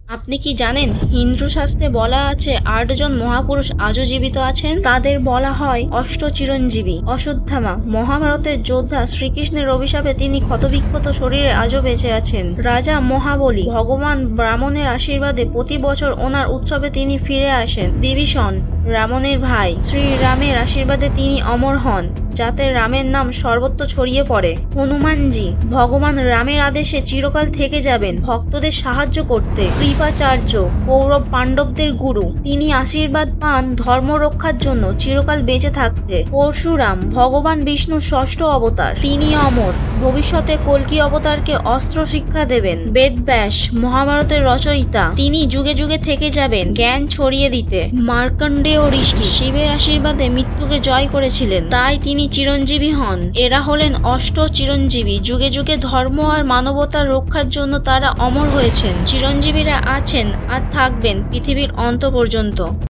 আপনি কি জানেন হিন্দু শাস্ত্রে বলা আছে ৮ জন মহাপুরুষ আজও জীবিত আছেন? তাদের বলা হয় অষ্ট চিরঞ্জীবী। অশ্বত্থামা মহাভারতের যোদ্ধা, শ্রীকৃষ্ণের অভিশাপে তিনি ক্ষতবিক্ষত শরীরে আজও বেঁচে আছেন। রাজা মহাবলী ভগবান রাবণের আশীর্বাদে প্রতি বছর ওনার উৎসবে তিনি ফিরে আসেন। বিভীষণ রাবণের ভাই, শ্রীরামের আশীর্বাদে তিনি অমর হন, যাতে রামের নাম সর্বত্র ছড়িয়ে পড়ে। হনুমানজি ভগবান রামের আদেশে চিরকাল থেকে যাবেন ভক্তদের সাহায্য করতে। কৃপাচার্য কৌরব পাণ্ডবদের গুরু, তিনি আশীর্বাদ পান ধর্ম রক্ষার জন্য চিরকাল বেঁচে থাকতে। পরশুরাম ভগবান বিষ্ণুর ষষ্ঠ অবতার, তিনি অমর, ভবিষ্যতে কল্কি অবতারকে অস্ত্র শিক্ষা দেবেন। বেদব্যাস মহাভারতের রচয়িতা, তিনি যুগে যুগে থেকে যাবেন জ্ঞান ছড়িয়ে দিতে। মার্কণ্ডেয় ঋষি শিবের আশীর্বাদে মৃত্যুকে জয় করেছিলেন, তাই তিনি চিরঞ্জীবী হন। এরা হলেন অষ্ট চিরঞ্জীবী, যুগে যুগে ধর্ম আর মানবতার রক্ষার জন্য তারা অমর হয়েছেন। চিরঞ্জীবীরা আছেন আর থাকবেন পৃথিবীর অন্ত পর্যন্ত।